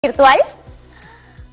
virtual?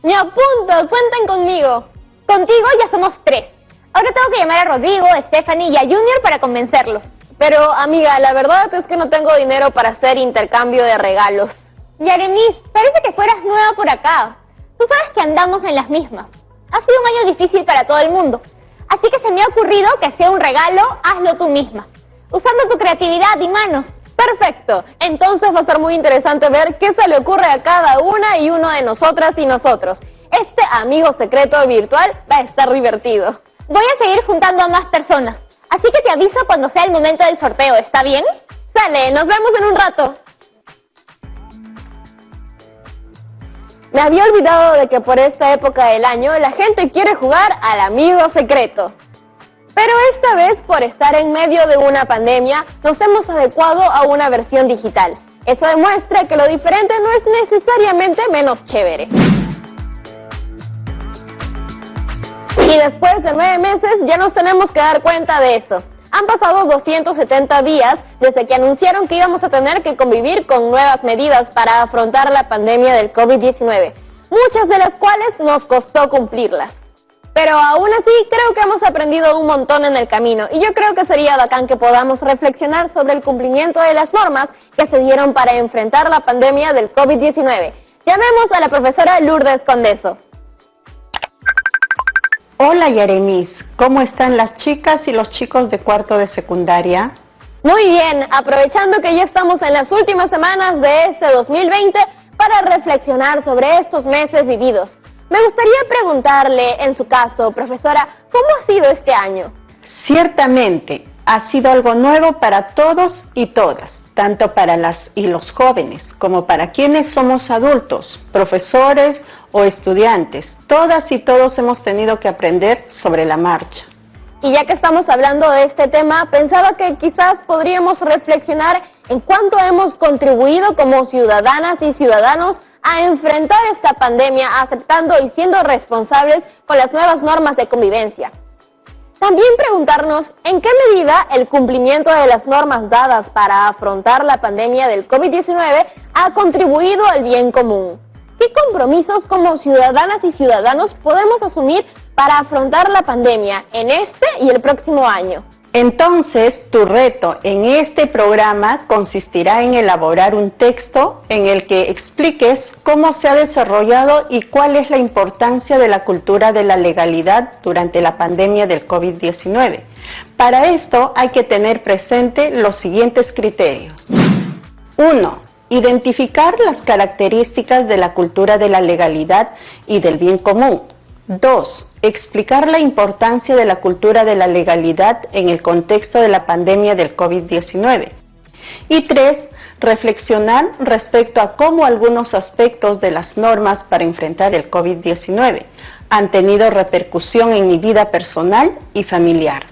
Me apunto, cuenten conmigo. Contigo ya somos 3. Ahora tengo que llamar a Rodrigo, a Stephanie y a Junior para convencerlos. Pero, amiga, la verdad es que no tengo dinero para hacer intercambio de regalos. Yaremis, parece que fueras nueva por acá. Tú sabes que andamos en las mismas. Ha sido un año difícil para todo el mundo. Así que se me ha ocurrido que sea un regalo, hazlo tú misma. Usando tu creatividad y manos. Perfecto. Entonces va a ser muy interesante ver qué se le ocurre a cada una y uno de nosotras y nosotros. Este amigo secreto virtual va a estar divertido. Voy a seguir juntando a más personas. Así que te aviso cuando sea el momento del sorteo, ¿está bien? Sale, nos vemos en un rato. Me había olvidado de que por esta época del año la gente quiere jugar al amigo secreto. Pero esta vez, por estar en medio de una pandemia, nos hemos adecuado a una versión digital. Eso demuestra que lo diferente no es necesariamente menos chévere. Y después de 9 meses ya nos tenemos que dar cuenta de eso. Han pasado 270 días desde que anunciaron que íbamos a tener que convivir con nuevas medidas para afrontar la pandemia del COVID-19, muchas de las cuales nos costó cumplirlas. Pero aún así creo que hemos aprendido un montón en el camino y yo creo que sería bacán que podamos reflexionar sobre el cumplimiento de las normas que se dieron para enfrentar la pandemia del COVID-19. Llamemos a la profesora Lourdes Condeso. Hola Yaremis, ¿cómo están las chicas y los chicos de cuarto de secundaria? Muy bien, aprovechando que ya estamos en las últimas semanas de este 2020 para reflexionar sobre estos meses vividos. Me gustaría preguntarle, en su caso, profesora, ¿cómo ha sido este año? Ciertamente, ha sido algo nuevo para todos y todas, tanto para las y los jóvenes como para quienes somos adultos, profesores o estudiantes. Todas y todos hemos tenido que aprender sobre la marcha. Y ya que estamos hablando de este tema, pensaba que quizás podríamos reflexionar en cuánto hemos contribuido como ciudadanas y ciudadanos a enfrentar esta pandemia, aceptando y siendo responsables con las nuevas normas de convivencia. También preguntarnos en qué medida el cumplimiento de las normas dadas para afrontar la pandemia del COVID-19 ha contribuido al bien común. ¿Qué compromisos como ciudadanas y ciudadanos podemos asumir para afrontar la pandemia en este y el próximo año? Entonces, tu reto en este programa consistirá en elaborar un texto en el que expliques cómo se ha desarrollado y cuál es la importancia de la cultura de la legalidad durante la pandemia del COVID-19. Para esto hay que tener presente los siguientes criterios. 1. Identificar las características de la cultura de la legalidad y del bien común. 2. Explicar la importancia de la cultura de la legalidad en el contexto de la pandemia del COVID-19. Y 3. Reflexionar respecto a cómo algunos aspectos de las normas para enfrentar el COVID-19 han tenido repercusión en mi vida personal y familiar.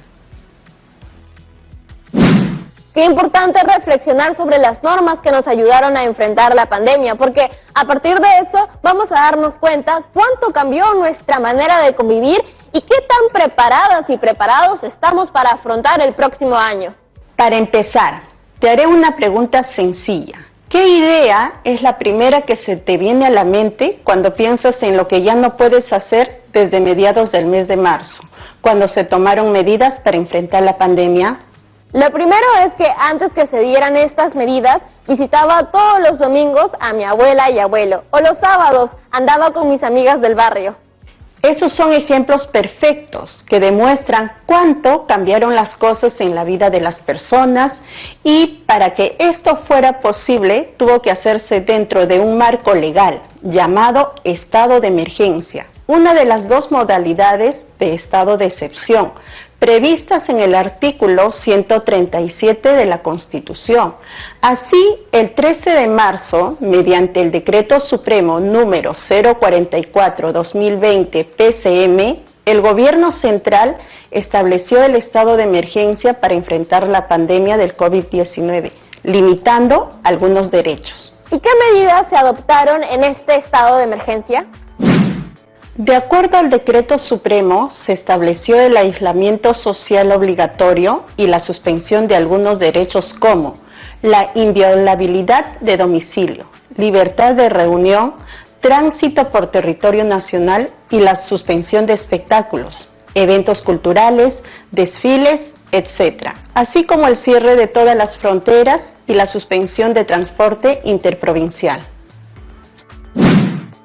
Qué importante reflexionar sobre las normas que nos ayudaron a enfrentar la pandemia, porque a partir de eso vamos a darnos cuenta cuánto cambió nuestra manera de convivir y qué tan preparadas y preparados estamos para afrontar el próximo año. Para empezar, te haré una pregunta sencilla. ¿Qué idea es la primera que se te viene a la mente cuando piensas en lo que ya no puedes hacer desde mediados del mes de marzo, cuando se tomaron medidas para enfrentar la pandemia? Lo primero es que antes que se dieran estas medidas, visitaba todos los domingos a mi abuela y abuelo, o los sábados andaba con mis amigas del barrio. Esos son ejemplos perfectos que demuestran cuánto cambiaron las cosas en la vida de las personas y para que esto fuera posible tuvo que hacerse dentro de un marco legal llamado estado de emergencia, una de las dos modalidades de estado de excepción previstas en el artículo 137 de la Constitución. Así, el 13 de marzo, mediante el Decreto Supremo número 044-2020 PCM, el Gobierno Central estableció el estado de emergencia para enfrentar la pandemia del COVID-19, limitando algunos derechos. ¿Y qué medidas se adoptaron en este estado de emergencia? De acuerdo al Decreto Supremo, se estableció el aislamiento social obligatorio y la suspensión de algunos derechos como la inviolabilidad de domicilio, libertad de reunión, tránsito por territorio nacional y la suspensión de espectáculos, eventos culturales, desfiles, etc., así como el cierre de todas las fronteras y la suspensión de transporte interprovincial.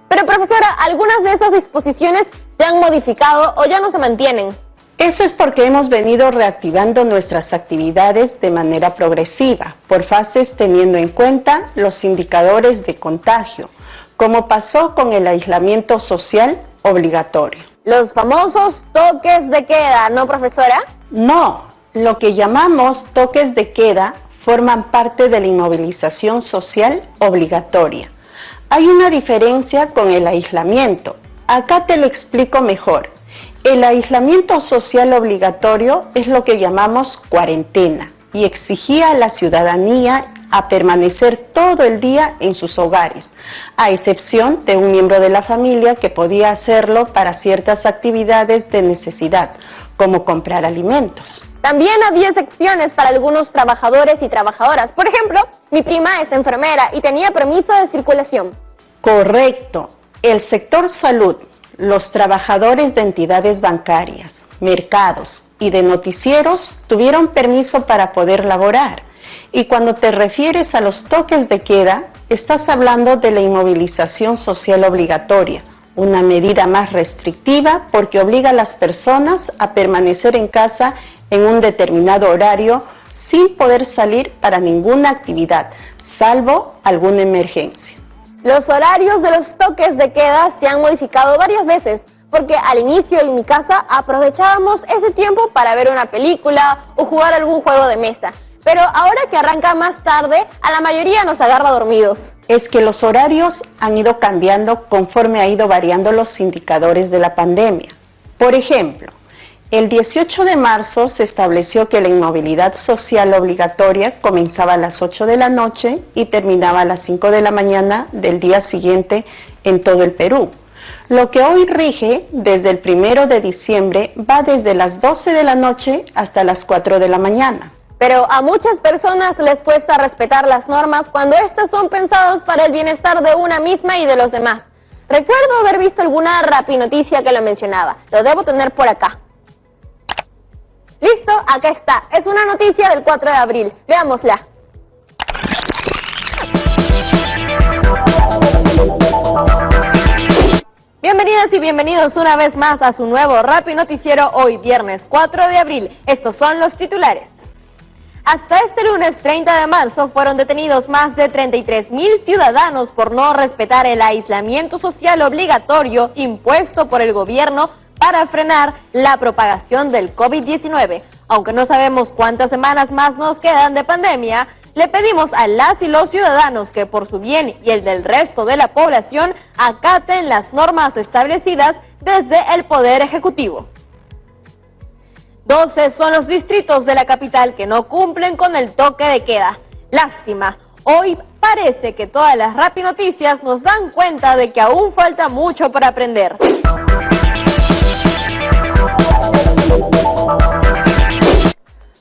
Pero profesora, algunas de esas disposiciones se han modificado o ya no se mantienen. Eso es porque hemos venido reactivando nuestras actividades de manera progresiva, por fases, teniendo en cuenta los indicadores de contagio, como pasó con el aislamiento social obligatorio. Los famosos toques de queda, ¿no, profesora? No, lo que llamamos toques de queda forman parte de la inmovilización social obligatoria. Hay una diferencia con el aislamiento. Acá te lo explico mejor. El aislamiento social obligatorio es lo que llamamos cuarentena y exigía a la ciudadanía a permanecer todo el día en sus hogares, a excepción de un miembro de la familia que podía hacerlo para ciertas actividades de necesidad, como comprar alimentos. También había excepciones para algunos trabajadores y trabajadoras. Por ejemplo, mi prima es enfermera y tenía permiso de circulación. Correcto. El sector salud, los trabajadores de entidades bancarias, mercados y de noticieros tuvieron permiso para poder laborar. Y cuando te refieres a los toques de queda, estás hablando de la inmovilización social obligatoria, una medida más restrictiva porque obliga a las personas a permanecer en casa en un determinado horario sin poder salir para ninguna actividad, salvo alguna emergencia. Los horarios de los toques de queda se han modificado varias veces, porque al inicio en mi casa aprovechábamos ese tiempo para ver una película o jugar algún juego de mesa. Pero ahora que arranca más tarde, a la mayoría nos agarra dormidos. Es que los horarios han ido cambiando conforme ha ido variando los indicadores de la pandemia. Por ejemplo, el 18 de marzo se estableció que la inmovilidad social obligatoria comenzaba a las 8 de la noche y terminaba a las 5 de la mañana del día siguiente en todo el Perú. Lo que hoy rige desde el 1 de diciembre va desde las 12 de la noche hasta las 4 de la mañana. Pero a muchas personas les cuesta respetar las normas cuando estas son pensadas para el bienestar de una misma y de los demás. Recuerdo haber visto alguna rapinoticia que lo mencionaba. Lo debo tener por acá. Listo, acá está. Es una noticia del 4 de abril. Veámosla. Bienvenidas y bienvenidos una vez más a su nuevo Rapinoticiero hoy viernes 4 de abril. Estos son los titulares. Hasta este lunes 30 de marzo fueron detenidos más de 33.000 ciudadanos por no respetar el aislamiento social obligatorio impuesto por el gobierno para frenar la propagación del COVID-19. Aunque no sabemos cuántas semanas más nos quedan de pandemia, le pedimos a las y los ciudadanos que por su bien y el del resto de la población acaten las normas establecidas desde el Poder Ejecutivo. 12 son los distritos de la capital que no cumplen con el toque de queda. Lástima, hoy parece que todas las rapinoticias nos dan cuenta de que aún falta mucho para aprender.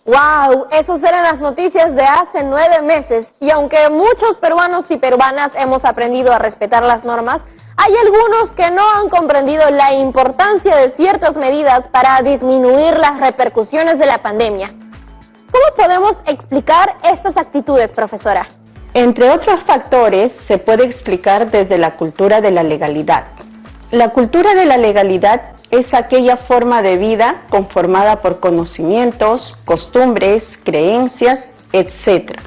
¡Wow! Esas eran las noticias de hace 9 meses. Y aunque muchos peruanos y peruanas hemos aprendido a respetar las normas, hay algunos que no han comprendido la importancia de ciertas medidas para disminuir las repercusiones de la pandemia. ¿Cómo podemos explicar estas actitudes, profesora? Entre otros factores, se puede explicar desde la cultura de la legalidad. La cultura de la legalidad es aquella forma de vida conformada por conocimientos, costumbres, creencias, etc.,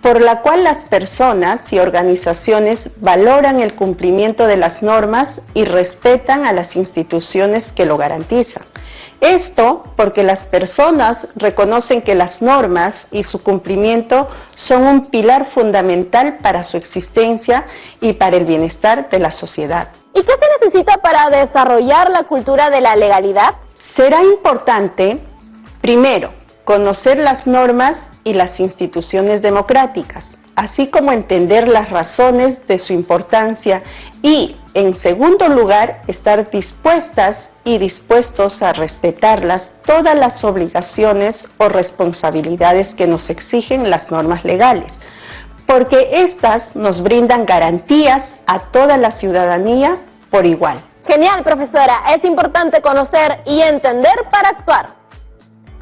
por la cual las personas y organizaciones valoran el cumplimiento de las normas y respetan a las instituciones que lo garantizan. Esto porque las personas reconocen que las normas y su cumplimiento son un pilar fundamental para su existencia y para el bienestar de la sociedad. ¿Y qué se necesita para desarrollar la cultura de la legalidad? Será importante, primero, conocer las normas y las instituciones democráticas, así como entender las razones de su importancia y, en segundo lugar, estar dispuestas y dispuestos a respetarlas todas las obligaciones o responsabilidades que nos exigen las normas legales, porque éstas nos brindan garantías a toda la ciudadanía por igual. Genial, profesora. Es importante conocer y entender para actuar.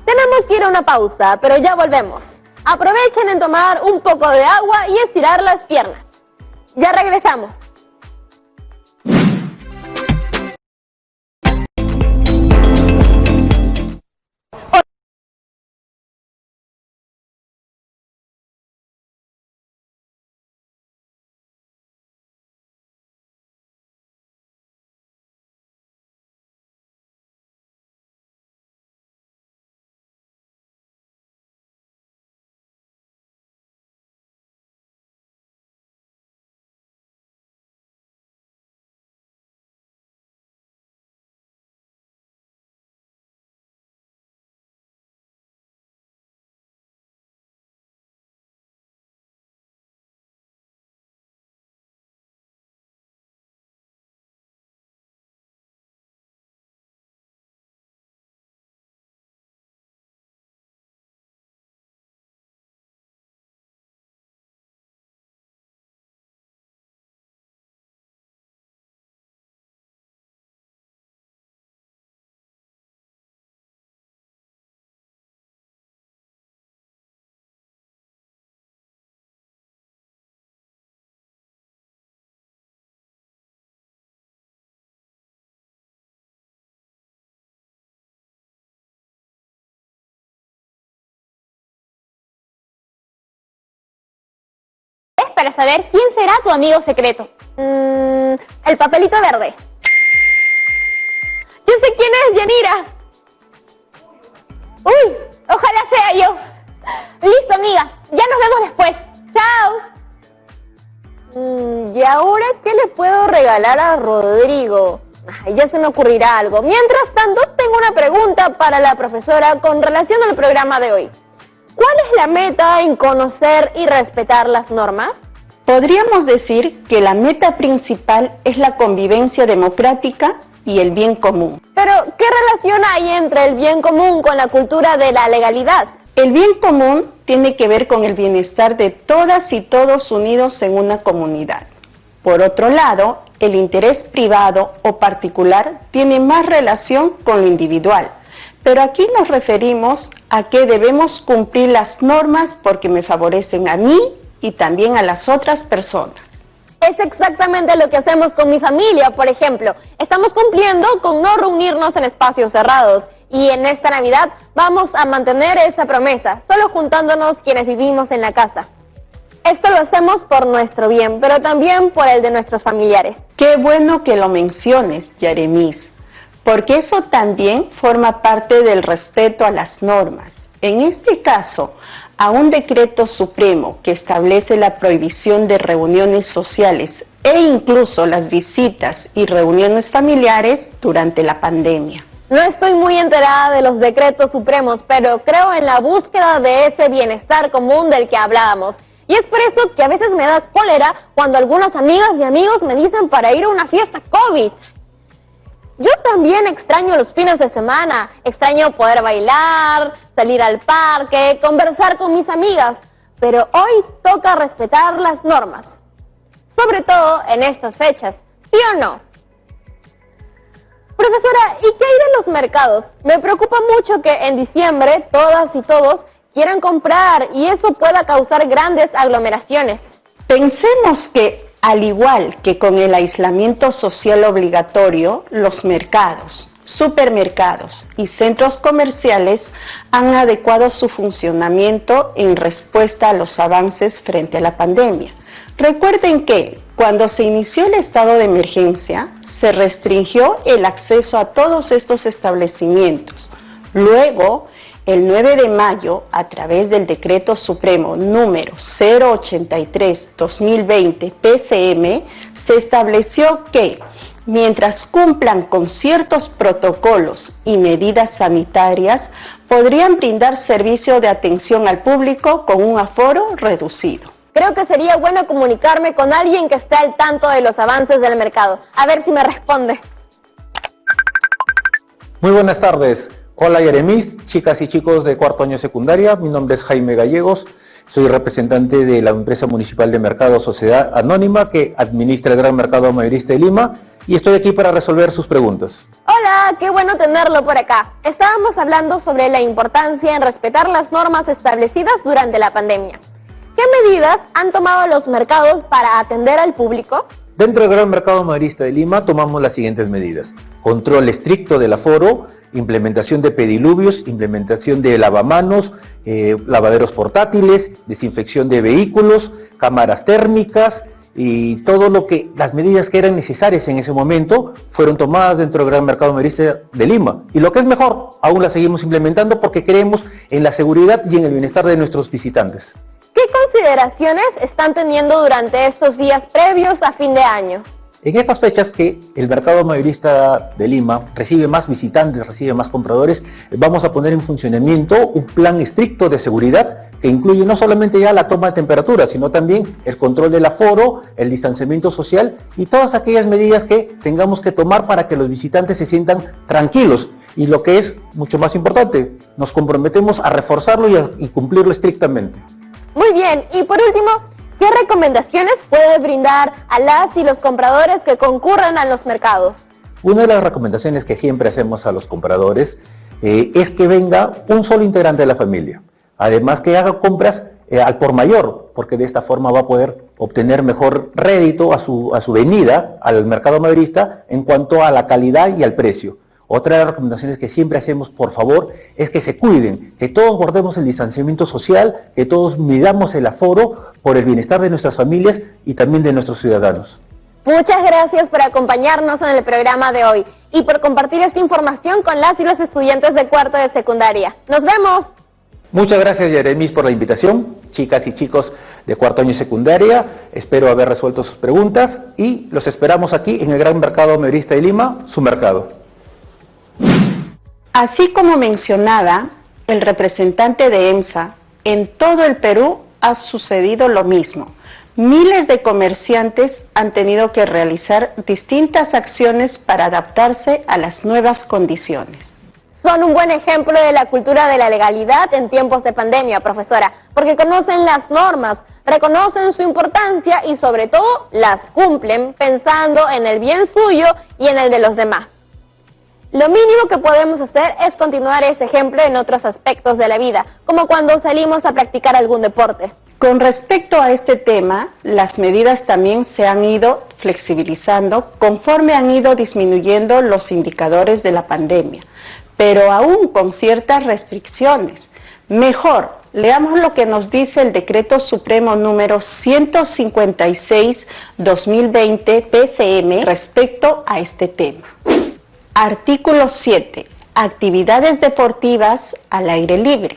Tenemos que ir a una pausa, pero ya volvemos. Aprovechen en tomar un poco de agua y estirar las piernas. Ya regresamos. Para saber quién será tu amigo secreto. El papelito verde. Yo sé quién es, Yanira. Uy, ojalá sea yo. Listo, amiga. Ya nos vemos después. Chao. ¿Y ahora qué le puedo regalar a Rodrigo? Ay, ya se me ocurrirá algo. Mientras tanto, tengo una pregunta para la profesora con relación al programa de hoy. ¿Cuál es la meta en conocer y respetar las normas? Podríamos decir que la meta principal es la convivencia democrática y el bien común. Pero, ¿qué relación hay entre el bien común con la cultura de la legalidad? El bien común tiene que ver con el bienestar de todas y todos unidos en una comunidad. Por otro lado, el interés privado o particular tiene más relación con lo individual. Pero aquí nos referimos a que debemos cumplir las normas porque me favorecen a mí y también a las otras personas. Es exactamente lo que hacemos con mi familia, por ejemplo. Estamos cumpliendo con no reunirnos en espacios cerrados. Y en esta Navidad vamos a mantener esa promesa, solo juntándonos quienes vivimos en la casa. Esto lo hacemos por nuestro bien, pero también por el de nuestros familiares. Qué bueno que lo menciones, Yaremis, porque eso también forma parte del respeto a las normas. En este caso, a un decreto supremo que establece la prohibición de reuniones sociales e incluso las visitas y reuniones familiares durante la pandemia. No estoy muy enterada de los decretos supremos, pero creo en la búsqueda de ese bienestar común del que hablábamos. Y es por eso que a veces me da cólera cuando algunas amigas y amigos me dicen para ir a una fiesta COVID. Yo también extraño los fines de semana, extraño poder bailar, salir al parque, conversar con mis amigas, pero hoy toca respetar las normas, sobre todo en estas fechas, ¿sí o no? Profesora, ¿y qué hay de los mercados? Me preocupa mucho que en diciembre todas y todos quieran comprar y eso pueda causar grandes aglomeraciones. Pensemos que al igual que con el aislamiento social obligatorio, los mercados, supermercados y centros comerciales han adecuado su funcionamiento en respuesta a los avances frente a la pandemia. Recuerden que cuando se inició el estado de emergencia, se restringió el acceso a todos estos establecimientos. Luego, el 9 de mayo, a través del Decreto Supremo número 083-2020 PCM, se estableció que, mientras cumplan con ciertos protocolos y medidas sanitarias, podrían brindar servicio de atención al público con un aforo reducido. Creo que sería bueno comunicarme con alguien que esté al tanto de los avances del mercado. A ver si me responde. Muy buenas tardes. Hola Yaremis, chicas y chicos de cuarto año secundaria, mi nombre es Jaime Gallegos Soy representante de la empresa municipal de mercado Sociedad Anónima que administra el gran mercado mayorista de Lima y estoy aquí para resolver sus preguntas. Hola, qué bueno tenerlo por acá. Estábamos hablando sobre la importancia en respetar las normas establecidas durante la pandemia. ¿Qué medidas han tomado los mercados para atender al público? Dentro del gran mercado mayorista de Lima tomamos las siguientes medidas: control estricto del aforo, implementación de pediluvios, implementación de lavamanos, lavaderos portátiles, desinfección de vehículos, cámaras térmicas y todo las medidas que eran necesarias en ese momento fueron tomadas dentro del gran mercado mayorista de Lima. Y lo que es mejor, aún las seguimos implementando porque creemos en la seguridad y en el bienestar de nuestros visitantes. ¿Qué consideraciones están teniendo durante estos días previos a fin de año? En estas fechas que el mercado mayorista de Lima recibe más visitantes, recibe más compradores, vamos a poner en funcionamiento un plan estricto de seguridad que incluye no solamente ya la toma de temperatura, sino también el control del aforo, el distanciamiento social y todas aquellas medidas que tengamos que tomar para que los visitantes se sientan tranquilos. Y lo que es mucho más importante, nos comprometemos a reforzarlo y cumplirlo estrictamente. Muy bien, y por último, ¿qué recomendaciones puede brindar a las y los compradores que concurren a los mercados? Una de las recomendaciones que siempre hacemos a los compradores es que venga un solo integrante de la familia. Además que haga compras al por mayor, porque de esta forma va a poder obtener mejor rédito a su venida al mercado mayorista en cuanto a la calidad y al precio. Otra de las recomendaciones que siempre hacemos, por favor, es que se cuiden, que todos guardemos el distanciamiento social, que todos midamos el aforo por el bienestar de nuestras familias y también de nuestros ciudadanos. Muchas gracias por acompañarnos en el programa de hoy y por compartir esta información con las y los estudiantes de cuarto de secundaria. ¡Nos vemos! Muchas gracias, Yeremis, por la invitación. Chicas y chicos de cuarto año de secundaria, espero haber resuelto sus preguntas y los esperamos aquí en el Gran Mercado Mayorista de Lima, su mercado. Así como mencionaba el representante de EMSA, en todo el Perú ha sucedido lo mismo. Miles de comerciantes han tenido que realizar distintas acciones para adaptarse a las nuevas condiciones. Son un buen ejemplo de la cultura de la legalidad en tiempos de pandemia, profesora, porque conocen las normas, reconocen su importancia y sobre todo las cumplen pensando en el bien suyo y en el de los demás. Lo mínimo que podemos hacer es continuar ese ejemplo en otros aspectos de la vida, como cuando salimos a practicar algún deporte. Con respecto a este tema, las medidas también se han ido flexibilizando conforme han ido disminuyendo los indicadores de la pandemia, pero aún con ciertas restricciones. Mejor, leamos lo que nos dice el Decreto Supremo número 156/2020 PCM respecto a este tema. Artículo 7. Actividades deportivas al aire libre.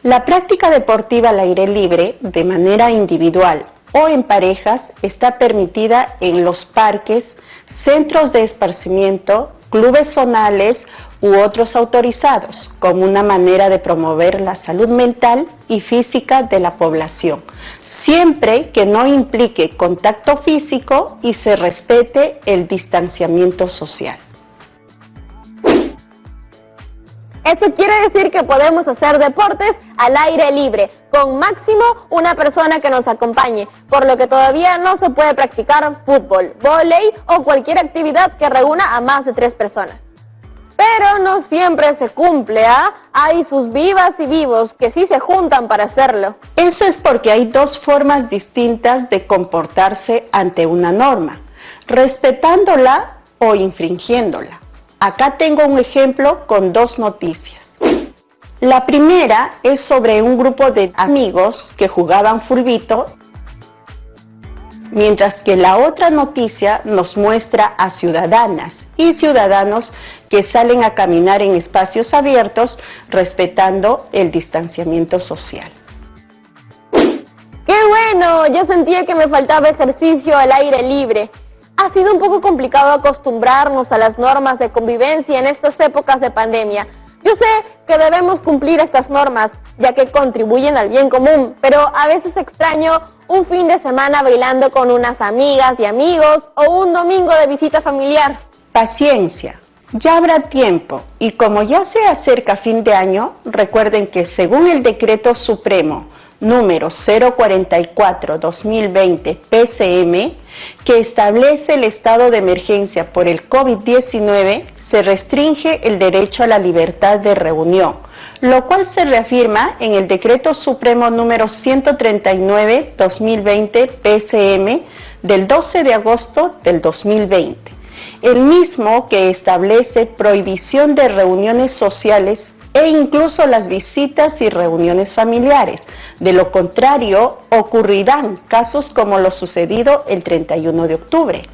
La práctica deportiva al aire libre, de manera individual o en parejas, está permitida en los parques, centros de esparcimiento, clubes zonales u otros autorizados, como una manera de promover la salud mental y física de la población, siempre que no implique contacto físico y se respete el distanciamiento social. Eso quiere decir que podemos hacer deportes al aire libre, con máximo una persona que nos acompañe, por lo que todavía no se puede practicar fútbol, vóley o cualquier actividad que reúna a más de 3 personas. Pero no siempre se cumple, ¿ah? Hay sus vivas y vivos que sí se juntan para hacerlo. Eso es porque hay dos formas distintas de comportarse ante una norma, respetándola o infringiéndola. Acá tengo un ejemplo con 2 noticias. La primera es sobre un grupo de amigos que jugaban fulbito, mientras que la otra noticia nos muestra a ciudadanas y ciudadanos que salen a caminar en espacios abiertos respetando el distanciamiento social. ¡Qué bueno! Yo sentía que me faltaba ejercicio al aire libre. Ha sido un poco complicado acostumbrarnos a las normas de convivencia en estas épocas de pandemia. Yo sé que debemos cumplir estas normas, ya que contribuyen al bien común, pero a veces extraño un fin de semana bailando con unas amigas y amigos o un domingo de visita familiar. Paciencia, ya habrá tiempo, y como ya se acerca fin de año, recuerden que según el Decreto Supremo número 044-2020 PCM, que establece el estado de emergencia por el COVID-19, se restringe el derecho a la libertad de reunión, lo cual se reafirma en el Decreto Supremo número 139-2020 PCM del 12 de agosto del 2020, el mismo que establece prohibición de reuniones sociales e incluso las visitas y reuniones familiares. De lo contrario, ocurrirán casos como lo sucedido el 31 de octubre.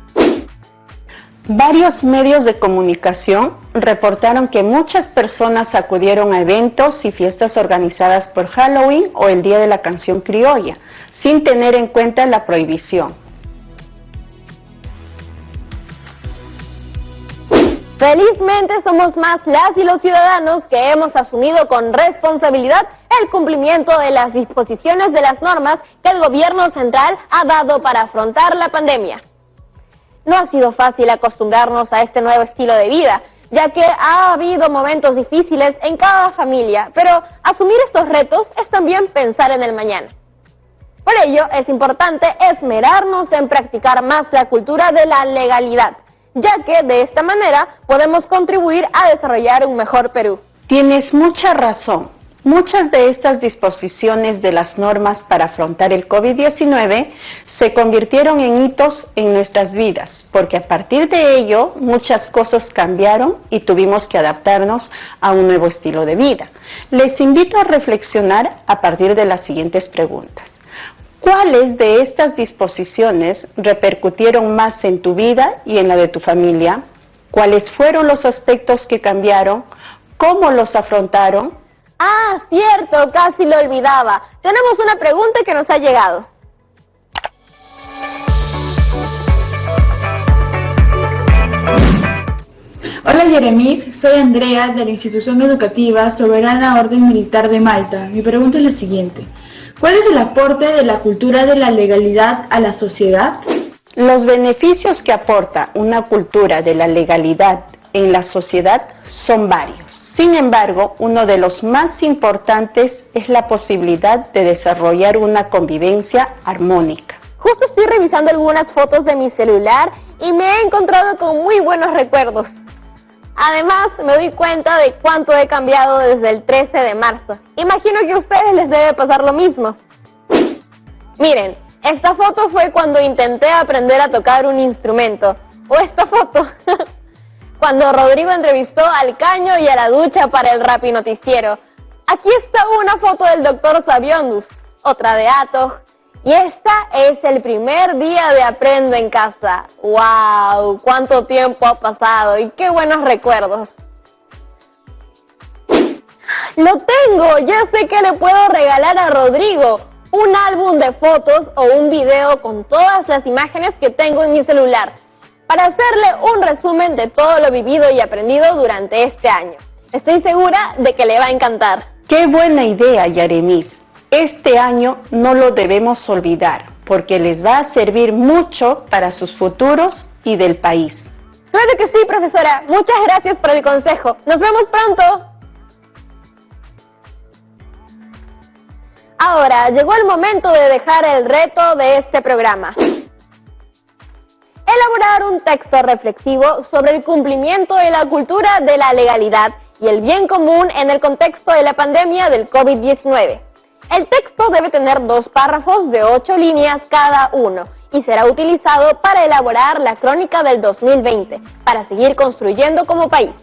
Varios medios de comunicación reportaron que muchas personas acudieron a eventos y fiestas organizadas por Halloween o el Día de la Canción Criolla, sin tener en cuenta la prohibición. Felizmente somos más las y los ciudadanos que hemos asumido con responsabilidad el cumplimiento de las disposiciones de las normas que el gobierno central ha dado para afrontar la pandemia. No ha sido fácil acostumbrarnos a este nuevo estilo de vida, ya que ha habido momentos difíciles en cada familia, pero asumir estos retos es también pensar en el mañana. Por ello, es importante esmerarnos en practicar más la cultura de la legalidad, ya que de esta manera podemos contribuir a desarrollar un mejor Perú. Tienes mucha razón. Muchas de estas disposiciones de las normas para afrontar el COVID-19 se convirtieron en hitos en nuestras vidas, porque a partir de ello muchas cosas cambiaron y tuvimos que adaptarnos a un nuevo estilo de vida. Les invito a reflexionar a partir de las siguientes preguntas. ¿Cuáles de estas disposiciones repercutieron más en tu vida y en la de tu familia? ¿Cuáles fueron los aspectos que cambiaron? ¿Cómo los afrontaron? Ah, cierto, casi lo olvidaba. Tenemos una pregunta que nos ha llegado. Hola Jeremis, soy Andrea de la Institución Educativa Soberana Orden Militar de Malta. Mi pregunta es la siguiente. ¿Cuál es el aporte de la cultura de la legalidad a la sociedad? Los beneficios que aporta una cultura de la legalidad en la sociedad son varios. Sin embargo, uno de los más importantes es la posibilidad de desarrollar una convivencia armónica. Justo estoy revisando algunas fotos de mi celular y me he encontrado con muy buenos recuerdos. Además, me doy cuenta de cuánto he cambiado desde el 13 de marzo. Imagino que a ustedes les debe pasar lo mismo. Miren, esta foto fue cuando intenté aprender a tocar un instrumento. O esta foto, cuando Rodrigo entrevistó al Caño y a la Ducha para el Rappi Noticiero. Aquí está una foto del Dr. Sabiondus, otra de Ato. Y esta es el primer día de Aprendo en Casa. ¡Wow! ¡Cuánto tiempo ha pasado! ¡Y qué buenos recuerdos! ¡Lo tengo! Ya sé que le puedo regalar a Rodrigo un álbum de fotos o un video con todas las imágenes que tengo en mi celular, para hacerle un resumen de todo lo vivido y aprendido durante este año. Estoy segura de que le va a encantar. ¡Qué buena idea, Yaremis! Este año no lo debemos olvidar, porque les va a servir mucho para sus futuros y del país. Claro que sí, profesora. Muchas gracias por el consejo. ¡Nos vemos pronto! Ahora, llegó el momento de dejar el reto de este programa. Elaborar un texto reflexivo sobre el cumplimiento de la cultura de la legalidad y el bien común en el contexto de la pandemia del COVID-19. El texto debe tener 2 párrafos de 8 líneas cada uno y será utilizado para elaborar la crónica del 2020, para seguir construyendo como país.